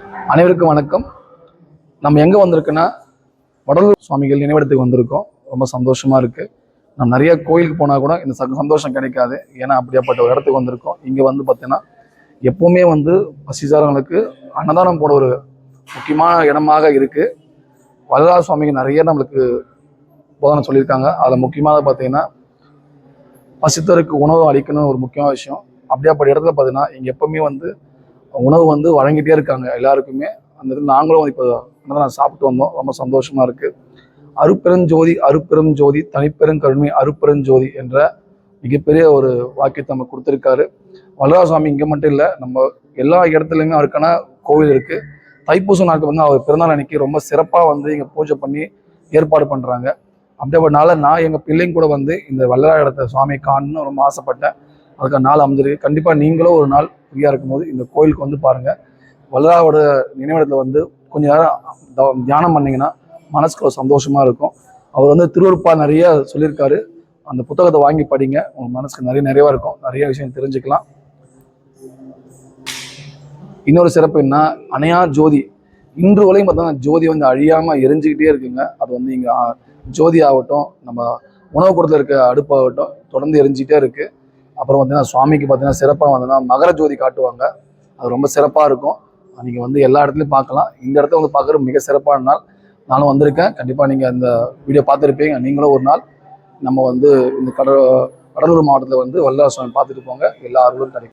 அனைவருக்கும் வணக்கம். நம்ம எங்கே வந்திருக்குன்னா வடலூர் சுவாமிகள் நினைவிடத்துக்கு வந்திருக்கோம். ரொம்ப சந்தோஷமாக இருக்குது. நம்ம நிறைய கோயிலுக்கு போனால் கூட இந்த சந்தோஷம் கிடைக்காது. ஏன்னா அப்படியாப்பட்ட ஒரு இடத்துக்கு வந்திருக்கோம். இங்கே வந்து பார்த்தீங்கன்னா எப்போவுமே வந்து பசிசாரங்களுக்கு அன்னதானம் போட ஒரு முக்கியமான இடமாக இருக்குது. வரலாறு சுவாமிகள் நிறைய நம்மளுக்கு போதனை சொல்லியிருக்காங்க. அதில் முக்கியமாக பார்த்தீங்கன்னா பசித்தருக்கு உணவு அளிக்கணும்னு ஒரு முக்கியமான விஷயம். அப்படியாப்பட்ட இடத்துல பார்த்தீங்கன்னா இங்கே எப்போவுமே வந்து உணவு வந்து வழங்கிட்டே இருக்காங்க எல்லாருக்குமே. அந்த இதில் நாங்களும் இப்போ சாப்பிட்டு வந்தோம். ரொம்ப சந்தோஷமா இருக்கு. அருட்பெருஞ்சோதி அருட்பெருஞ்சோதி தனிப்பெருங்கருணை அருட்பெருஞ்சோதி என்ற மிகப்பெரிய ஒரு வாக்கியத்தை நம்ம கொடுத்துருக்காரு. வல்லராஜ சுவாமி இங்கே மட்டும் இல்லை, நம்ம எல்லா இடத்துலையுமே அவருக்கான கோவில் இருக்கு. தைப்பூச நாட்கள் வந்து அவர் பிறந்தநாள் அன்னைக்கு ரொம்ப சிறப்பாக வந்து இங்கே பூஜை பண்ணி ஏற்பாடு பண்ணுறாங்க. அப்படிப்பட்டனால நான் எங்கள் பிள்ளைங்க கூட வந்து இந்த வல்லராஜ இடத்த சுவாமி காணணும்னு ரொம்ப ஆசைப்பட்டேன். அதுக்கான நாள் அமைஞ்சிருக்கு. கண்டிப்பாக நீங்களும் ஒரு நாள் ஃப்ரீயாக இருக்கும்போது இந்த கோயிலுக்கு வந்து பாருங்கள். வல்லராவோட நினைவிடத்தில் வந்து கொஞ்ச நேரம் தியானம் பண்ணிங்கன்னா மனசுக்கு ஒரு சந்தோஷமாக இருக்கும். அவர் வந்து திருவருட்பா நிறைய சொல்லியிருக்காரு. அந்த புத்தகத்தை வாங்கி படிங்க. உங்கள் மனசுக்கு நிறைவாக இருக்கும். நிறைய விஷயம் தெரிஞ்சுக்கலாம். இன்னொரு சிறப்பு என்ன, அணையா ஜோதி. இன்று வரையும் பார்த்தோம்னா ஜோதி வந்து அழியாமல் எரிஞ்சுக்கிட்டே இருக்குங்க. அது வந்து இங்கே ஜோதி ஆகட்டும், நம்ம உணவு கூடத்தில் இருக்க அடுப்பாகட்டும் தொடர்ந்து எரிஞ்சிக்கிட்டே இருக்குது. அப்புறம் பார்த்தீங்கன்னா சுவாமிக்கு பார்த்தீங்கன்னா சிறப்பாக வந்தோன்னா மகர ஜோதி காட்டுவாங்க. அது ரொம்ப சிறப்பாக இருக்கும். நீங்கள் வந்து எல்லா இடத்துலையும் பார்க்கலாம். இந்த இடத்துல வந்து பார்க்குறது மிக சிறப்பான நாள். நானும் வந்திருக்கேன். கண்டிப்பாக நீங்கள் இந்த வீடியோ பார்த்துருப்பீங்க. நீங்களும் ஒரு நாள் நம்ம வந்து இந்த கடலூர் மாவட்டத்தில் வந்து வல்லராஜ சுவாமி பார்த்துட்டு போங்க. எல்லா அருளும் கிடைக்கும்.